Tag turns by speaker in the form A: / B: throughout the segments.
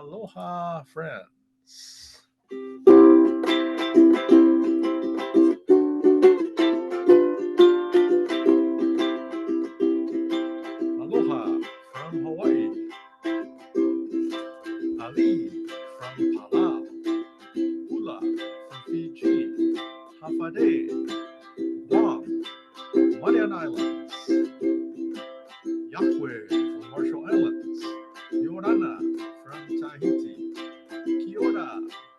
A: Aloha, friends. Aloha from Hawaii. Alii from Palau. Hula from Fiji. Hafade, Guam, Marian Islands. Yahweh from Marshall Islands. Yorana from Tahiti. Kiora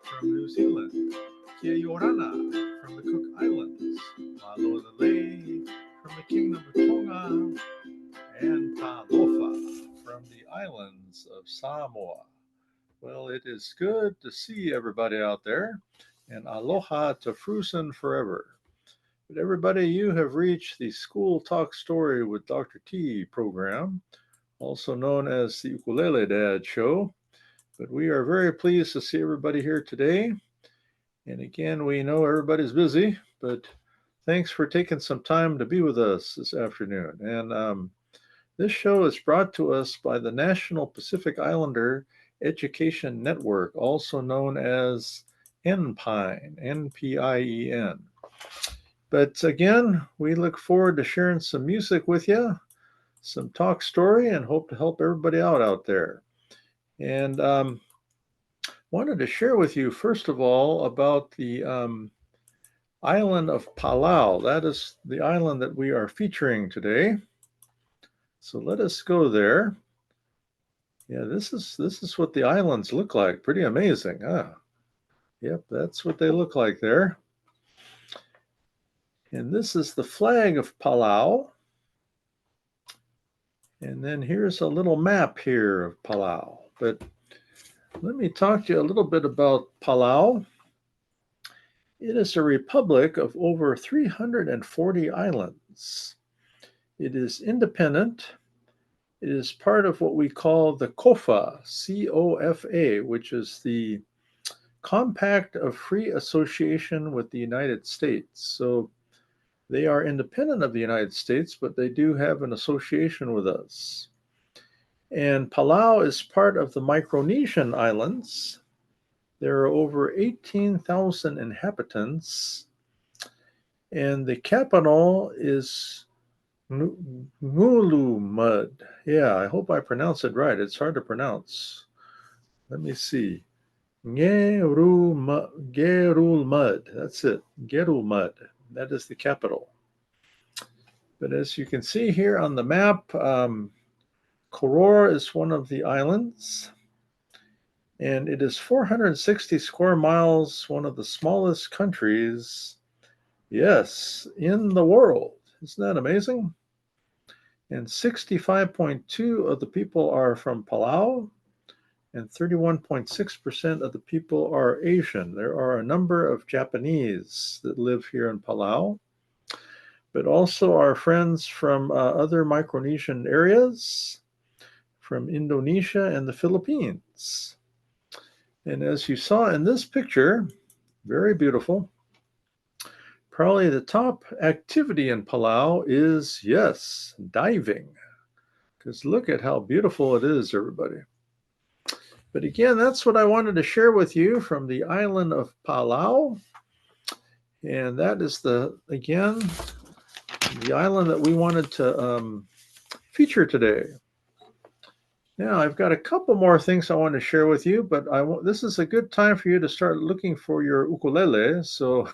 A: from New Zealand. Kia Yorana from the Cook Islands. Malolele from the Kingdom of Tonga. And Talofa from the islands of Samoa. Well, it is good to see everybody out there, and aloha to Frusen forever. But everybody, you have reached the School Talk Story with Dr. T program, also known as the Ukulele Dad Show. But we are very pleased to see everybody here today. And again, we know everybody's busy, but thanks for taking some time to be with us this afternoon. And this show is brought to us by the National Pacific Islander Education Network, also known as NPINE, NPIEN. But again, we look forward to sharing some music with you, some talk story, and hope to help everybody out there. And wanted to share with you, first of all, about the island of Palau. That is the island that we are featuring today. So let us go there. Yeah, this is what the islands look like. Pretty amazing. Yep, that's what they look like there. And this is the flag of Palau. And then here's a little map here of Palau. But let me talk to you a little bit about Palau. It is a republic of over 340 islands. It is independent. It is part of what we call the COFA, C-O-F-A, which is the Compact of Free Association with the United States. So they are independent of the United States, but they do have an association with us. And Palau is part of the Micronesian Islands. There are over 18,000 inhabitants, and the capital is Ngulumud. Yeah, I hope I pronounce it right. It's hard to pronounce. Let me see. Gerulmud. That's it. Gerulmud. That is the capital. But as you can see here on the map, Koror is one of the islands, and it is 460 square miles, one of the smallest countries, yes, in the world. Isn't that amazing? And 65.2 of the people are from Palau, and 31.6% of the people are Asian. There are a number of Japanese that live here in Palau, but also our friends from other Micronesian areas, from Indonesia and the Philippines. And as you saw in this picture, very beautiful, probably the top activity in Palau is, yes, diving. Because look at how beautiful it is, everybody. But again, that's what I wanted to share with you from the island of Palau. And that is again, the island that we wanted to feature today. Now, I've got a couple more things I want to share with you, but this is a good time for you to start looking for your ukulele. So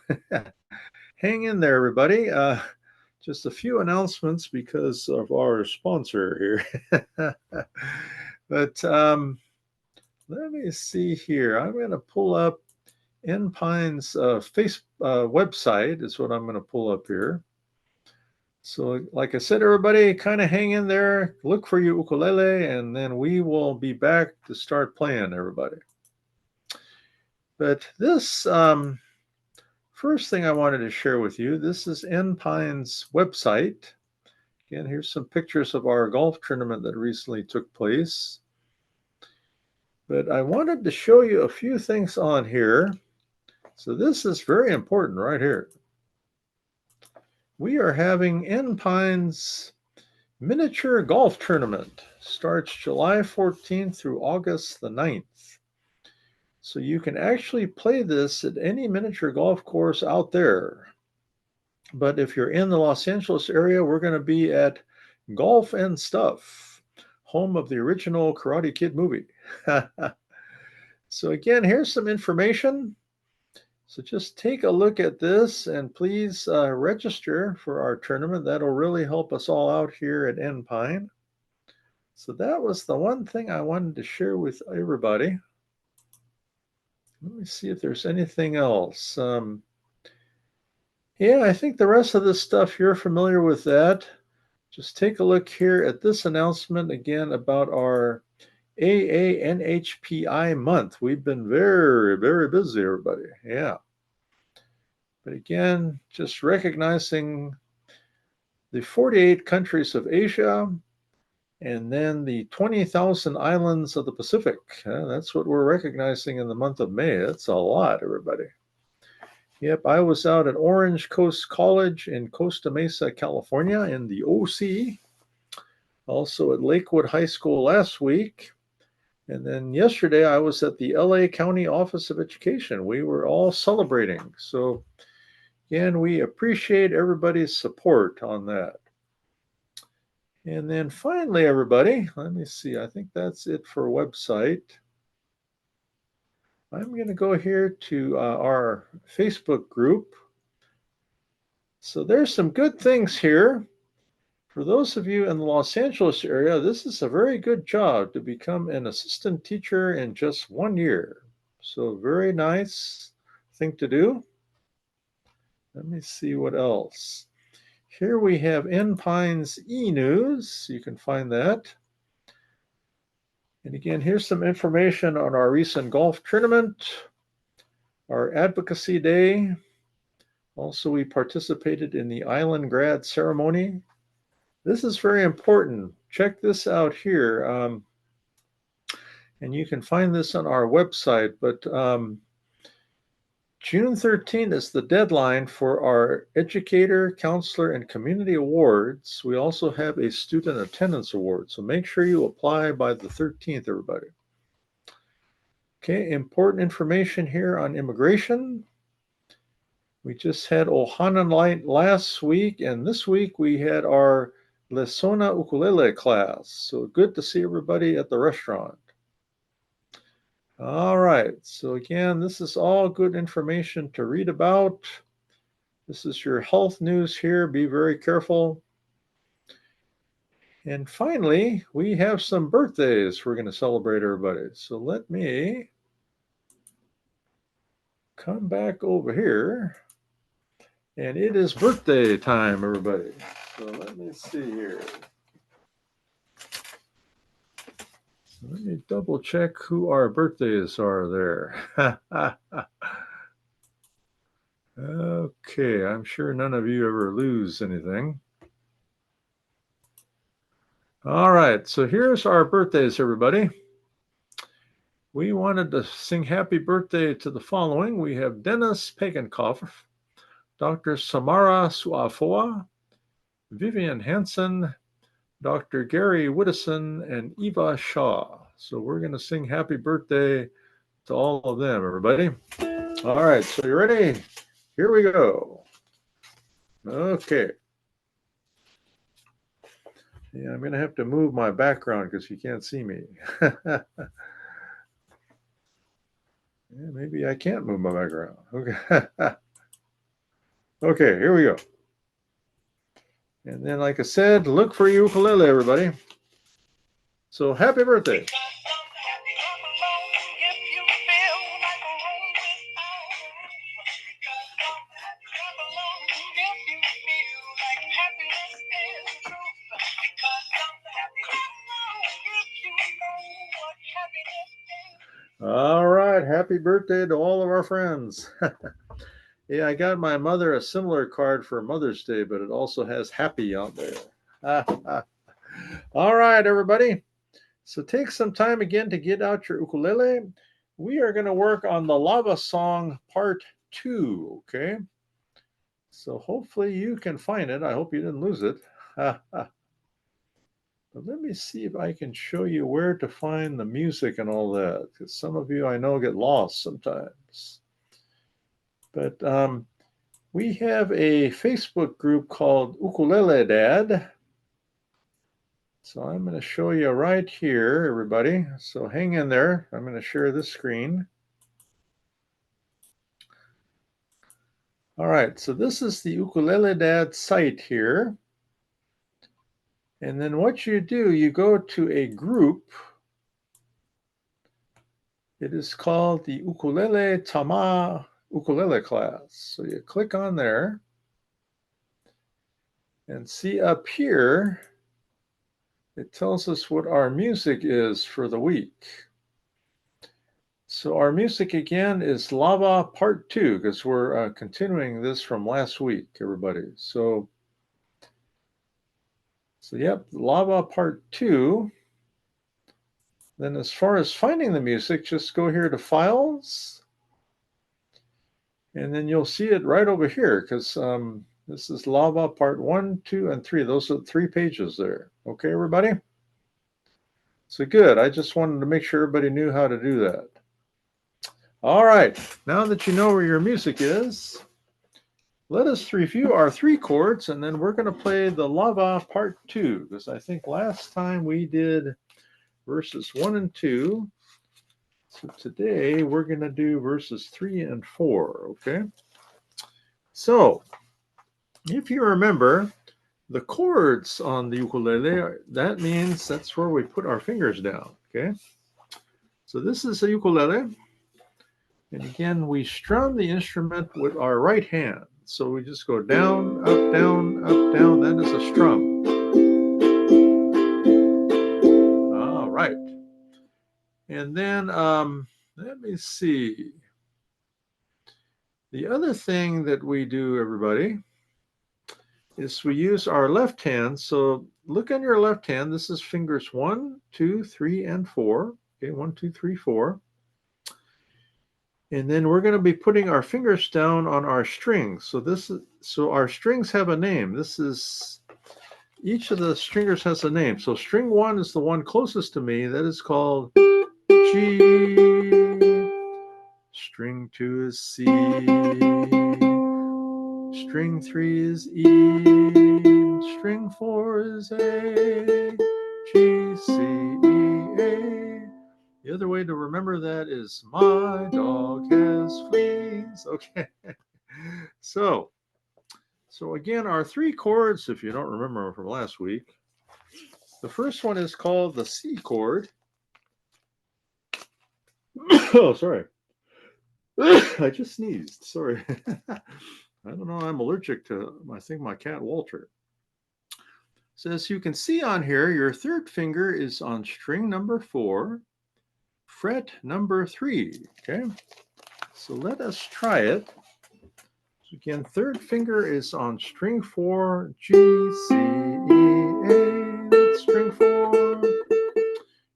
A: hang in there, everybody. Just a few announcements because of our sponsor here. But let me see here. I'm going to pull up NPINE's website is what I'm going to pull up here. So like I said, everybody, kind of hang in there, look for your ukulele, and then we will be back to start playing, everybody. But this first thing I wanted to share with you, this is NPINE's website. Again, here's some pictures of our golf tournament that recently took place. But I wanted to show you a few things on here. So this is very important right here. We are having NPINE's miniature golf tournament. Starts July 14th through August the 9th. So you can actually play this at any miniature golf course out there. But if you're in the Los Angeles area, we're going to be at Golf and Stuff, home of the original Karate Kid movie. So again, here's some information. So just take a look at this and please register for our tournament. That'll really help us all out here at Enpine. So that was the one thing I wanted to share with everybody. Let me see if there's anything else. Yeah, I think the rest of this stuff, you're familiar with that. Just take a look here at this announcement again about our AANHPI month. We've been very, very busy, everybody. Yeah. But again, just recognizing the 48 countries of Asia and then the 20,000 islands of the Pacific. That's what we're recognizing in the month of May. That's a lot, everybody. Yep, I was out at Orange Coast College in Costa Mesa, California in the OC. Also at Lakewood High School last week. And then yesterday I was at the LA County Office of Education. We were all celebrating. So again, we appreciate everybody's support on that. And then finally, everybody, let me see. I think that's it for website. I'm going to go here to our Facebook group. So there's some good things here. For those of you in the Los Angeles area, this is a very good job to become an assistant teacher in just 1 year. So very nice thing to do. Let me see what else. Here we have Enpine's e-news. You can find that. And again, here's some information on our recent golf tournament, our advocacy day. Also, we participated in the Island Grad ceremony. This is very important. Check this out here. And you can find this on our website, but June 13th is the deadline for our Educator, Counselor, and Community Awards. We also have a Student Attendance Award, so make sure you apply by the 13th, everybody. Okay, important information here on immigration. We just had Ohana Night last week, and this week we had our Lesona Ukulele class. So good to see everybody at the restaurant. All right, so again, this is all good information to read about. This is your health news here. Be very careful. And finally, we have some birthdays we're going to celebrate, everybody. So let me come back over here. And it is birthday time, everybody. So let me see here. Let me double check who our birthdays are there. Okay, I'm sure none of you ever lose anything. All right, so here's our birthdays, everybody. We wanted to sing happy birthday to the following. We have Dennis Pagankoff, Dr. Samara Suafoa, Vivian Hansen, Dr. Gary Widdison, and Eva Shaw. So we're going to sing happy birthday to all of them, everybody. All right, so you ready? Here we go. Okay. Yeah, I'm going to have to move my background because you can't see me. Yeah, maybe I can't move my background. Okay. Okay, here we go. And then, like I said, look for your ukulele, everybody. So happy birthday. All right, happy birthday to all of our friends. Yeah, I got my mother a similar card for Mother's Day, but it also has happy on there. All right, everybody. So take some time again to get out your ukulele. We are going to work on the Lava Song Part 2, okay? So hopefully you can find it. I hope you didn't lose it. But let me see if I can show you where to find the music and all that, because some of you I know get lost sometimes. But we have a Facebook group called Ukulele Dad. So I'm going to show you right here, everybody. So hang in there. I'm going to share this screen. All right, so this is the Ukulele Dad site here. And then what you do, you go to a group. It is called the Ukulele Tama Ukulele class. So you click on there and see up here, it tells us what our music is for the week. So our music again is Lava Part 2, because we're continuing this from last week, everybody. So yep, Lava Part 2. Then as far as finding the music, just go here to Files, and then you'll see it right over here, because this is Lava Part 1, 2, and 3. Those are the 3 pages there. Okay, everybody? So good. I just wanted to make sure everybody knew how to do that. All right. Now that you know where your music is, let us review our 3 chords, and then we're going to play the Lava Part 2, because I think last time we did verses 1 and 2. So today we're going to do verses 3 and 4, okay? So if you remember, the chords on the ukulele, that means that's where we put our fingers down, okay? So this is a ukulele. And again, we strum the instrument with our right hand. So we just go down, up, down, up, down. That is a strum. All right. And then let me see. The other thing that we do, everybody, is we use our left hand. So look on your left hand. This is fingers 1, 2, 3, and 4. Okay, 1, 2, 3, 4. And then we're going to be putting our fingers down on our strings. So our strings have a name. Each of the stringers has a name. So string 1 is the one closest to me. That is called G. String 2 is C. String 3 is E. String 4 is A. G, C, E, A. The other way to remember that is my dog has fleas. Okay. So again, our 3 chords, if you don't remember from last week, the first one is called the C chord. Oh, sorry. I just sneezed. Sorry. I don't know. I'm allergic to, I think, my cat Walter. So as you can see on here, your 3rd finger is on string number 4, fret number 3. Okay. So let us try it. So again, 3rd finger is on string 4, G, C, E, A. That's string 4.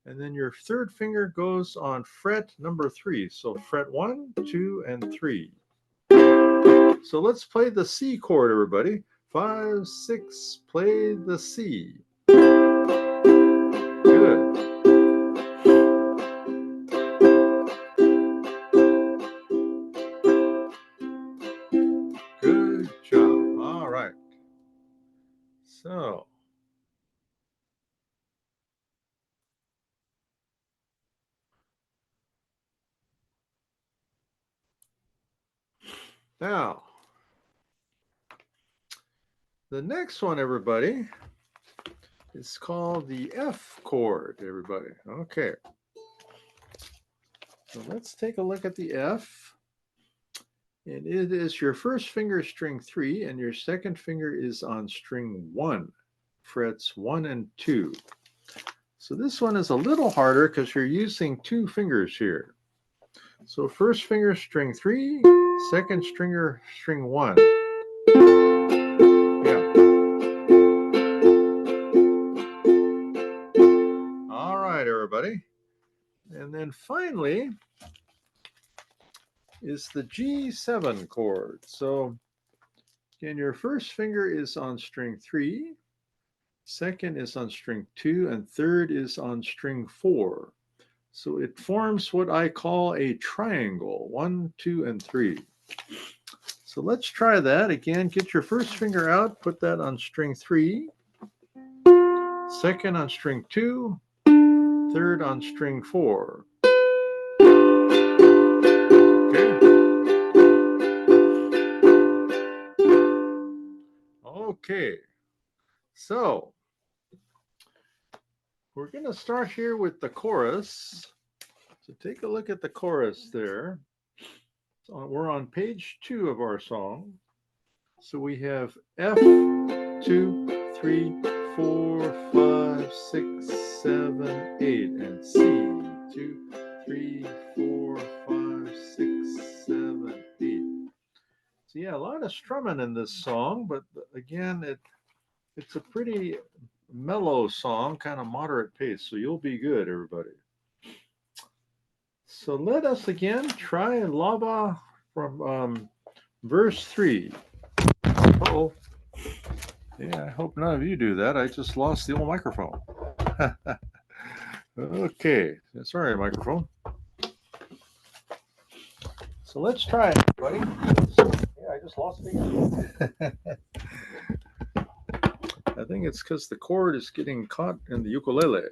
A: And then your 3rd finger goes on fret number 3. So fret 1, 2, and 3. So let's play the C chord, everybody. 5, 6, play the C. Good. Good job. All right. So now, the next one, everybody, is called the F chord, everybody. Okay. So let's take a look at the F. And it is your first finger string 3, and your second finger is on string 1, frets 1 and 2. So this one is a little harder because you're using 2 fingers here. So first finger string 3, second stringer string 1. Yeah. All right, everybody. And then finally is the G7 chord. So again, your first finger is on string 3, second is on string 2, and third is on string 4. So it forms what I call a triangle, 1, 2, and 3. So let's try that again. Get your first finger out, put that on string 3, second on string 2, third on string 4. Okay. Okay. So we're going to start here with the chorus. So take a look at the chorus there. So we're on page 2 of our song. So we have F, 2, 3, 4, 5, 6, 7, 8, and C, 2, 3, 4, 5, 6, 7, 8. So yeah, a lot of strumming in this song, but again, it's a pretty mellow song, kind of moderate pace, so you'll be good, everybody. So let us again try Lava from verse 3. Uh-oh. Yeah, I hope none of you do that. I just lost the old microphone. Okay, sorry, microphone. So let's try it, buddy. Yeah, I just lost it again. I think it's because the cord is getting caught in the ukulele.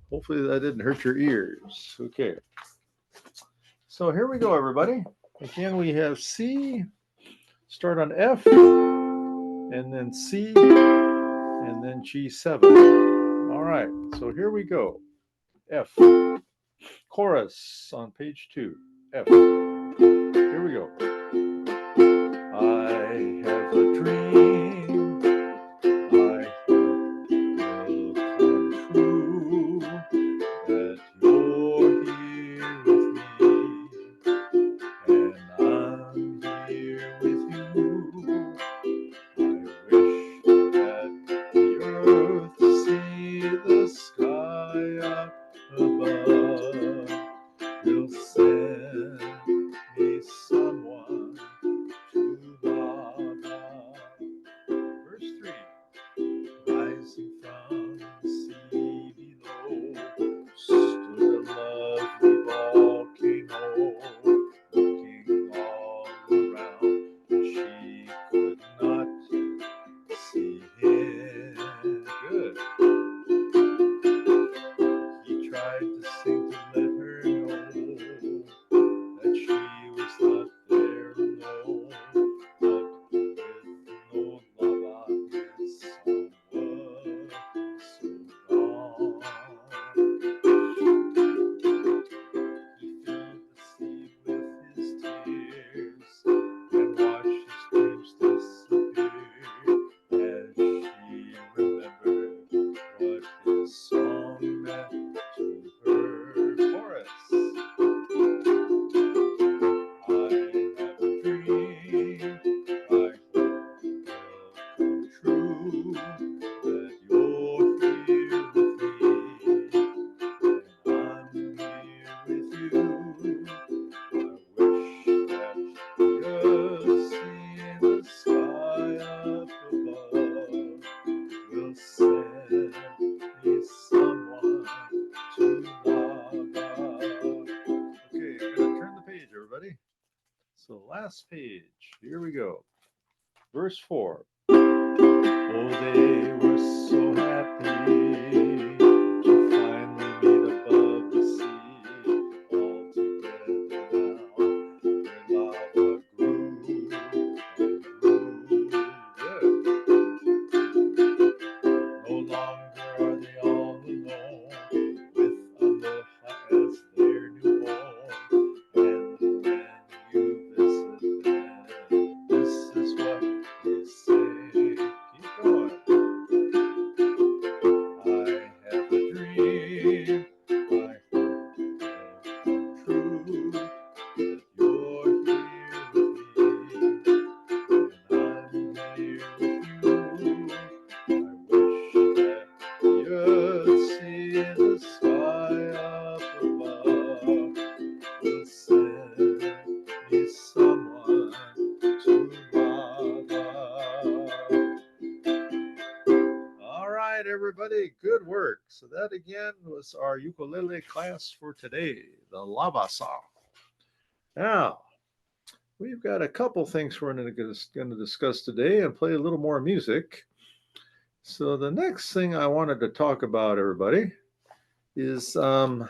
A: Hopefully that didn't hurt your ears. Okay. So here we go, everybody. Again, we have C, start on F, and then C, and then G7. All right, so here we go. F. Chorus on page 2. F. Here we go. I have a dream. I hope will come true. That you're here with me, and I'm here with you. I wish that the earth to see the sky up above will send me someone to love. Verse 3. Rising from the sea below stood a lovely volcano, looking all around, but she could not see him. Good. He tried to sing to let her know that she was not there alone, but with no love his song was so long. He filled the sea with his tears and watched his dreams disappear as she remembered what his song meant to her. Chorus. I have a dream, I hope will come true, that you're here with me, and I'm here with you. I wish that you'd see the sky up above will send me someone to love. Okay, I'm gonna turn the page, everybody. So last page, here we go. Verse 4. Oh, they were so happy to finally meet above the sea. All together now, their lava grew and grew. Good. No longer are they all alone, with Aloha as their new home. And when you visit them, this is what they say. Keep going. I have So that again was our ukulele class for today, the lava song. Now, we've got a couple things we're going to discuss today and play a little more music. So the next thing I wanted to talk about, everybody, is the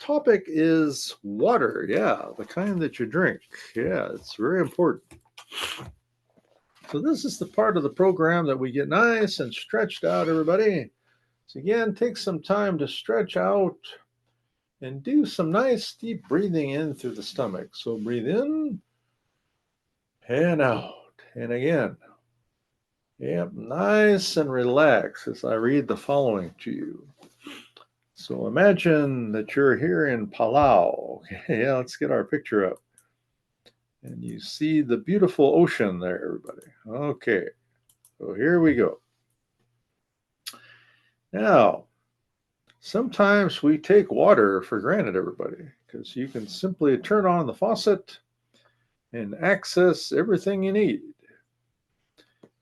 A: topic is water. Yeah, the kind that you drink. Yeah, it's very important. So this is the part of the program that we get nice and stretched out, everybody. So again, take some time to stretch out and do some nice deep breathing in through the stomach. So breathe in and out. And again, yep, nice and relax as I read the following to you. So imagine that you're here in Palau. Okay, yeah, let's get our picture up. And you see the beautiful ocean there, everybody. Okay, so here we go. Now, sometimes we take water for granted, everybody, because you can simply turn on the faucet and access everything you need.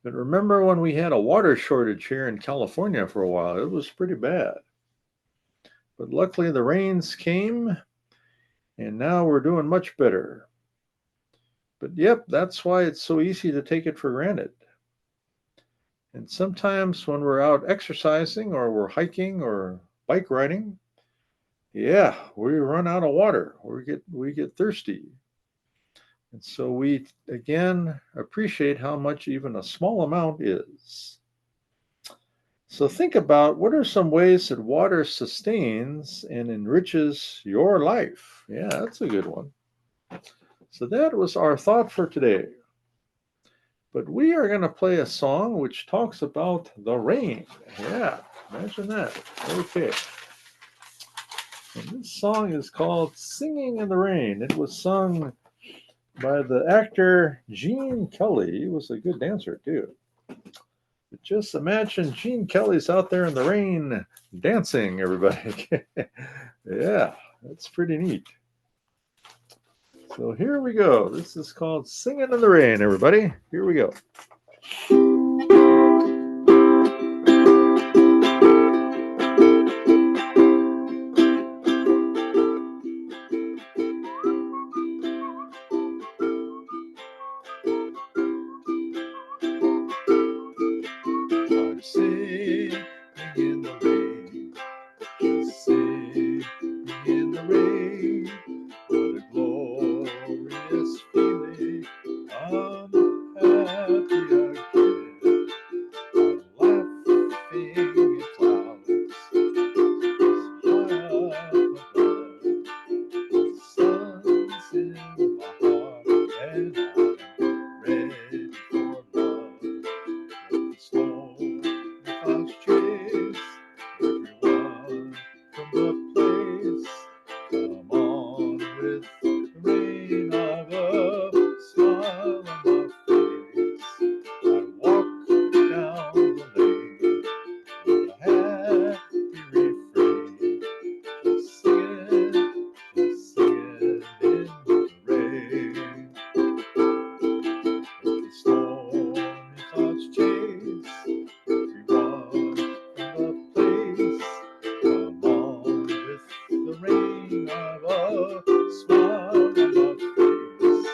A: But remember when we had a water shortage here in California for a while? It was pretty bad. But luckily the rains came and now we're doing much better. But yep, that's why it's so easy to take it for granted. And sometimes when we're out exercising or we're hiking or bike riding, yeah, we run out of water. We get thirsty. And so we again appreciate how much even a small amount is. So think about what are some ways that water sustains and enriches your life. Yeah, that's a good one. So that was our thought for today. But we are going to play a song which talks about the rain. Yeah, imagine that. Okay. And this song is called Singing in the Rain. It was sung by the actor Gene Kelly. He was a good dancer, too. But just imagine Gene Kelly's out there in the rain dancing, everybody. Yeah, that's pretty neat. So here we go. This is called Singing in the Rain, everybody. Here we go. I'm singing in the rain, just singing in the rain. What a glorious feeling. I'm happy again. I'm laughing in clouds high up above. The sun's in my heart and I'm ready for love. Let the storm clouds chase everyone from the place. Come on with the rain of a smile on my face. I walk down the lane with a happy refrain, just singing in the rain. Let the stormy clouds chase everyone from the place. Come on with the rain of a smile on my face.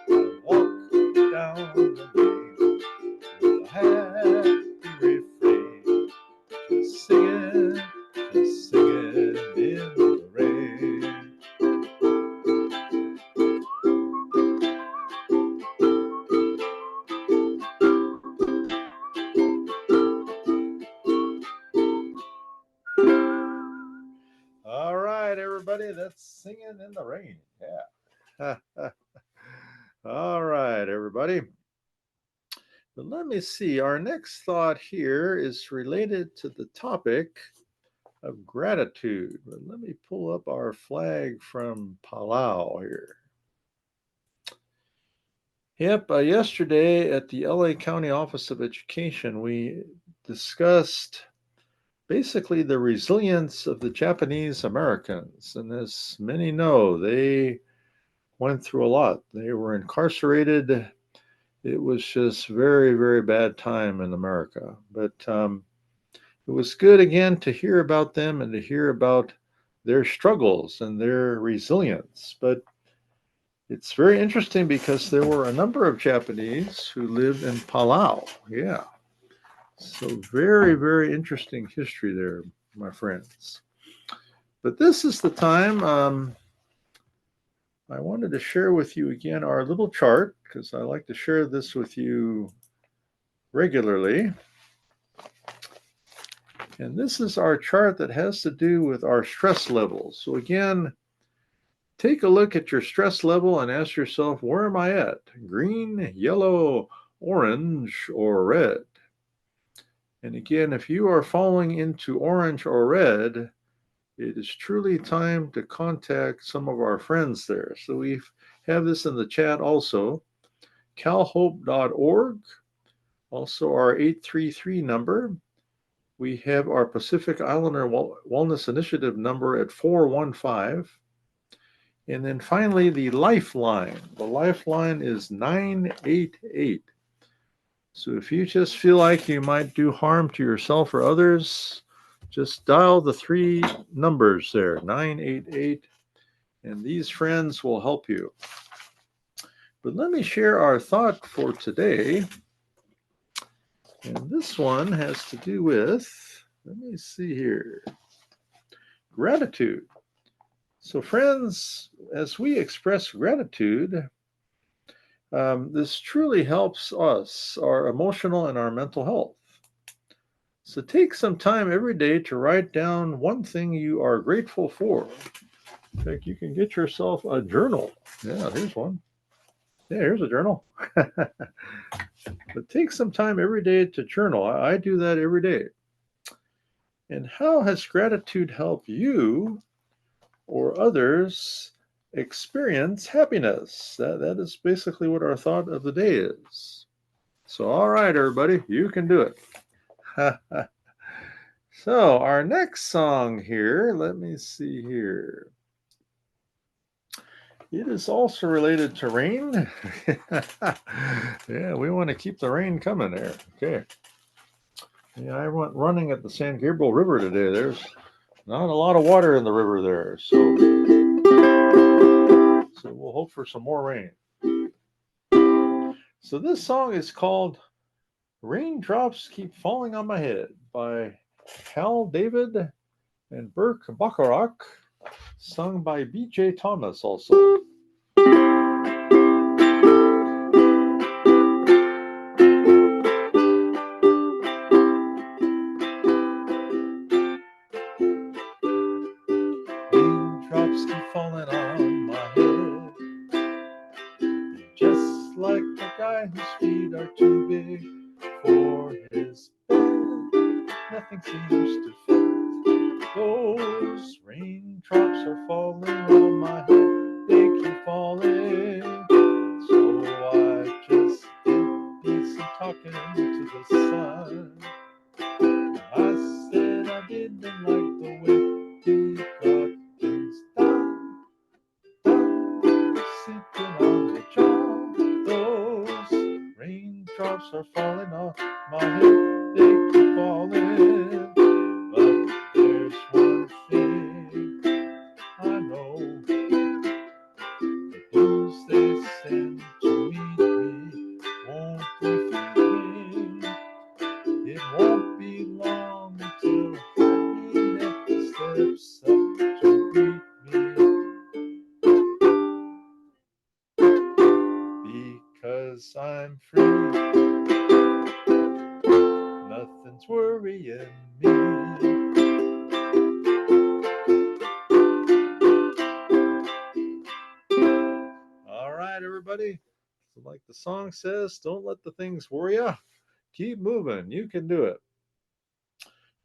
A: I walk down the lane with a happy refrain, just singing in the rain. All right, everybody, that's Singing in the Rain. Yeah. All right, everybody. But let me see. Our next thought here is related to the topic of gratitude. But let me pull up our flag from Palau here. Yep, yesterday at the LA County Office of Education, we discussed basically the resilience of the Japanese Americans. And as many know, they went through a lot. They were incarcerated. It was just very, very bad time in America. But It was good again to hear about them and to hear about their struggles and their resilience. But it's very interesting because there were a number of Japanese who lived in Palau. Yeah. So very, very interesting history there, my friends. But this is the time I wanted to share with you again our little chart because I like to share this with you regularly. And this is our chart that has to do with our stress levels. So again, take a look at your stress level and ask yourself, where am I at? Green, yellow, orange, or red? And again, if you are falling into orange or red, it is truly time to contact some of our friends there. So we have this in the chat also, calhope.org, also our 833 number. We have our Pacific Islander Wellness Initiative number at 415. And then finally, the lifeline. The lifeline is 988. So if you just feel like you might do harm to yourself or others, just dial the 3 numbers there, 988, and these friends will help you. But let me share our thought for today. And this one has to do with, let me see here, gratitude. So, friends, as we express gratitude, this truly helps us, our emotional and our mental health. So, take some time every day to write down one thing you are grateful for. In fact, you can get yourself a journal. Yeah, here's one. Yeah, here's a journal. But take some time every day to journal. I do that every day. And how has gratitude helped you or others experience happiness? That is basically what our thought of the day is. So, all right, everybody, you can do it. So, our next song here, let me see here. It is also related to rain. Yeah, we want to keep the rain coming there. Okay. Yeah, I went running at the San Gabriel River today. There's not a lot of water in the river there. So we'll hope for some more rain. So this song is called Raindrops Keep Falling on My Head by Hal David and Burke Bacharach, sung by B.J. Thomas also. Raindrops keep falling on my head, just like a guy whose feet are too big for his bed. Nothing seems to fit. Those raindrops are falling on my head. They keep falling. So I just did some talking to the sun. I said I didn't like the way he got things done. Sitting on the job. Those raindrops are falling on my head. They keep falling. But there's one thing I know. The blues they send to meet me won't defeat me. It won't be long until happiness steps up to greet me. Because I'm free, nothing's worrying me. All right, everybody. So like the song says, don't let the things worry you. Keep moving. You can do it.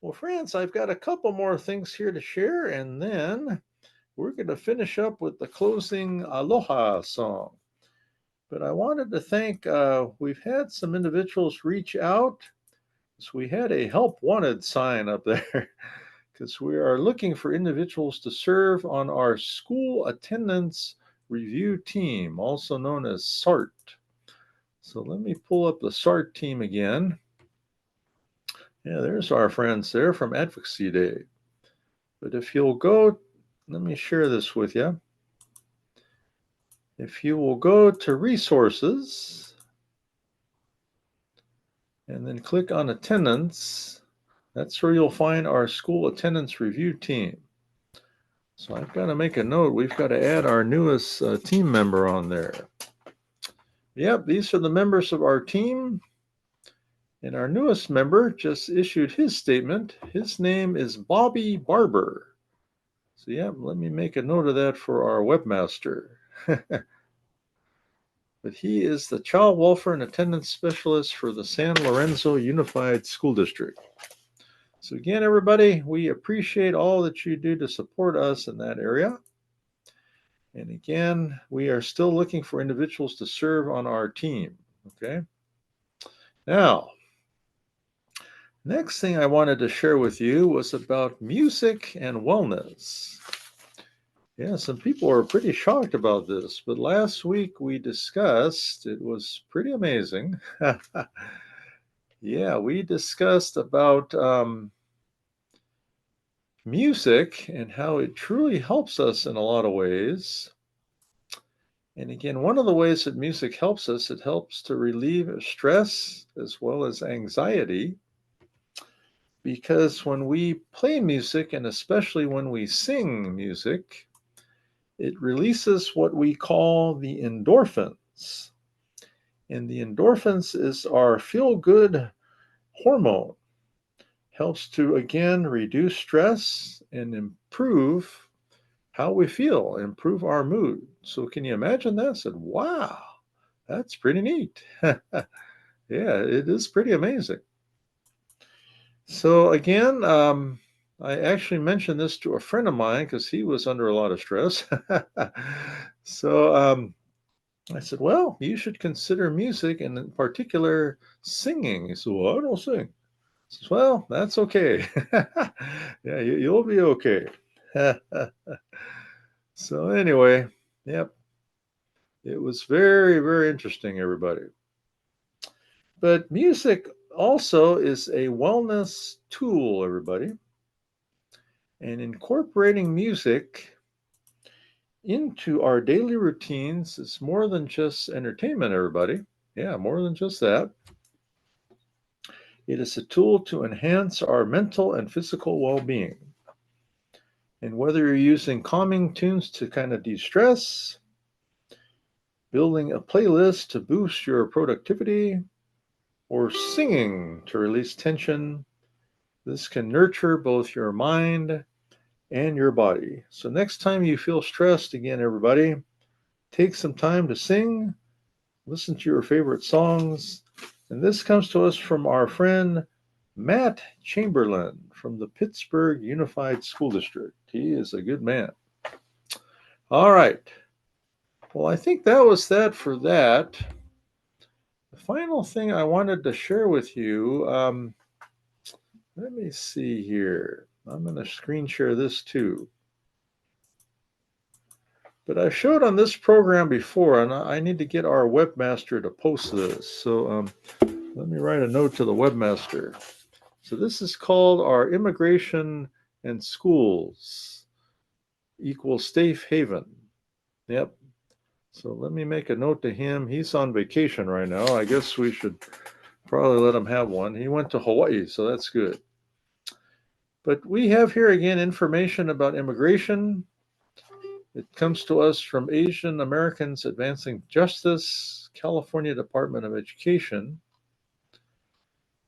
A: Well, friends, I've got a couple more things here to share, and then we're going to finish up with the closing Aloha song. But I wanted to thank, we've had some individuals reach out. So we had a help wanted sign up there because we are looking for individuals to serve on our school attendance review team, also known as SART. So let me pull up the SART team again. Yeah, there's our friends there from Advocacy Day. But if you'll go, let me share this with you. If you will go to Resources and then click on Attendance, that's where you'll find our school attendance review team. So I've got to make a note. We've got to add our newest team member on there. Yep, these are the members of our team. And our newest member just issued his statement. His name is Bobby Barber. So, yeah, let me make a note of that for our webmaster. But he is the Child Welfare and Attendance Specialist for the San Lorenzo Unified School District. So, again, everybody, we appreciate all that you do to support us in that area. And again, we are still looking for individuals to serve on our team. Okay. Now, next thing I wanted to share with you was about music and wellness. Yeah, some people are pretty shocked about this, but last week we discussed, it was pretty amazing. Yeah, we discussed about music and how it truly helps us in a lot of ways. And again, one of the ways that music helps us, it helps to relieve stress as well as anxiety. Because when we play music, and especially when we sing music, it releases what we call the endorphins. And the endorphins is our feel good hormone. Helps to, again, reduce stress and improve how we feel, improve our mood. So, can you imagine that? I said, wow, that's pretty neat. Yeah, it is pretty amazing. So, again, I actually mentioned this to a friend of mine because he was under a lot of stress. So, I said, well, you should consider music and in particular singing. He said, well, I don't sing. I said, well, that's okay. Yeah, you'll be okay. So anyway, yep, it was very, very interesting, everybody. But music also is a wellness tool, everybody. And incorporating music into our daily routines is more than just entertainment, everybody. Yeah, more than just that. It is a tool to enhance our mental and physical well being. And whether you're using calming tunes to kind of de stress, building a playlist to boost your productivity, or singing to release tension, this can nurture both your mind and your body. So, next time you feel stressed, again, everybody, take some time to sing, listen to your favorite songs. And this comes to us from our friend Matt Chamberlain from the Pittsburgh Unified School District. He is a good man. All right. Well, I think that was that for that. The final thing I wanted to share with you, let me see here. I'm going to screen share this too. But I showed on this program before, and I need to get our webmaster to post this. So let me write a note to the webmaster. So this is called our Immigration and Schools equals Safe Haven. Yep. So let me make a note to him. He's on vacation right now. I guess we should probably let him have one. He went to Hawaii, so that's good. But we have here again information about immigration. It comes to us from Asian Americans Advancing Justice, California Department of Education.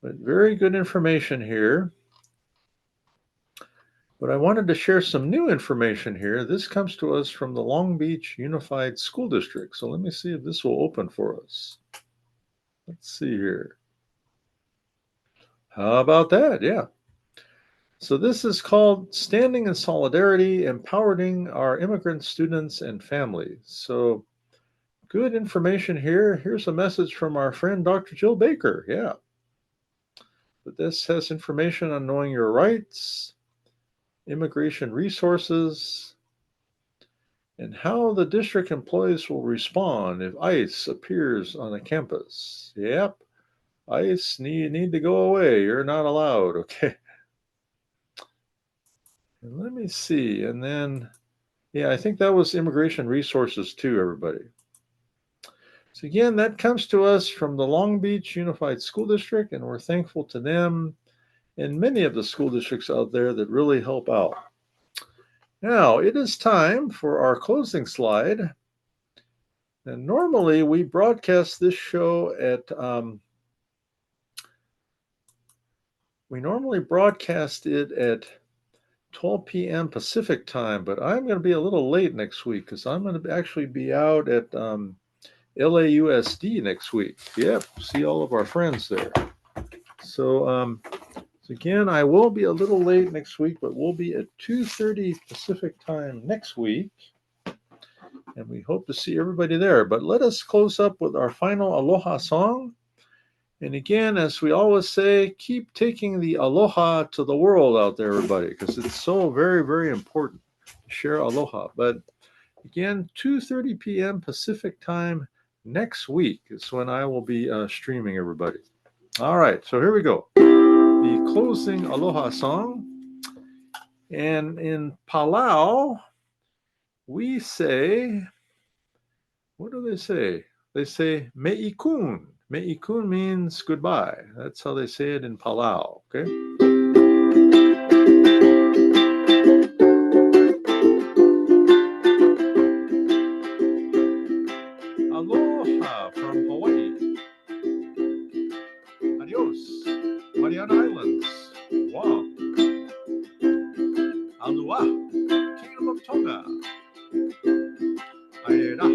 A: But very good information here. But I wanted to share some new information here. This comes to us from the Long Beach Unified School District. So let me see if this will open for us. Let's see here. How about that? Yeah. So this is called Standing in Solidarity, Empowering Our Immigrant Students and Families. So good information here. Here's a message from our friend Dr. Jill Baker. Yeah. But this has information on knowing your rights, immigration resources, and how the district employees will respond if ICE appears on a campus. Yep. Ice, need to go away. You're not allowed. Okay. And let me see. And then, yeah, I think that was immigration resources too, everybody. So again, that comes to us from the Long Beach Unified School District, and we're thankful to them and many of the school districts out there that really help out. Now, it is time for our closing slide. And normally we broadcast this show at, we normally broadcast it at 12 p.m. Pacific time, but I'm going to be a little late next week because I'm going to actually be out at LAUSD next week. Yep, see all of our friends there. So again, I will be a little late next week, but we'll be at 2:30 Pacific time next week. And we hope to see everybody there. But let us close up with our final Aloha song. And again, as we always say, keep taking the aloha to the world out there, everybody, because it's so very, very important to share aloha. But again, 2:30 p.m. Pacific time next week is when I will be streaming, everybody. All right, so here we go. The closing aloha song. And in Palau, we say, what do they say? They say me'ikun. Me'ikun means goodbye. That's how they say it in Palau, okay? Aloha from Hawaii. Adios, Mariana Islands. Wow. Aloha, Kingdom of Tonga. Aira,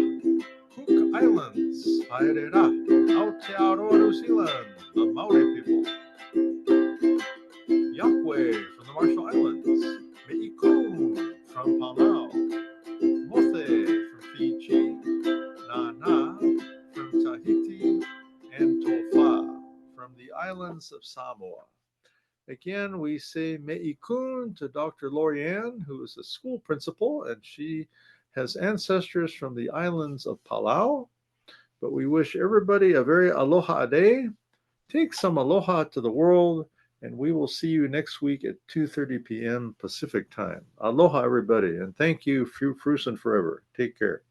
A: Cook Islands. Aira, Aotearoa, New Zealand, the Maori people. Yahweh from the Marshall Islands. Me'ikun from Palau. Mothe from Fiji. Nana from Tahiti. And Tofa from the islands of Samoa. Again, we say me'ikun to Dr. Lorianne, who is a school principal, and she has ancestors from the islands of Palau. But we wish everybody a very aloha day. Take some aloha to the world, and we will see you next week at 2:30 p.m. Pacific time. Aloha, everybody, and thank you, Frusen Forever. Take care.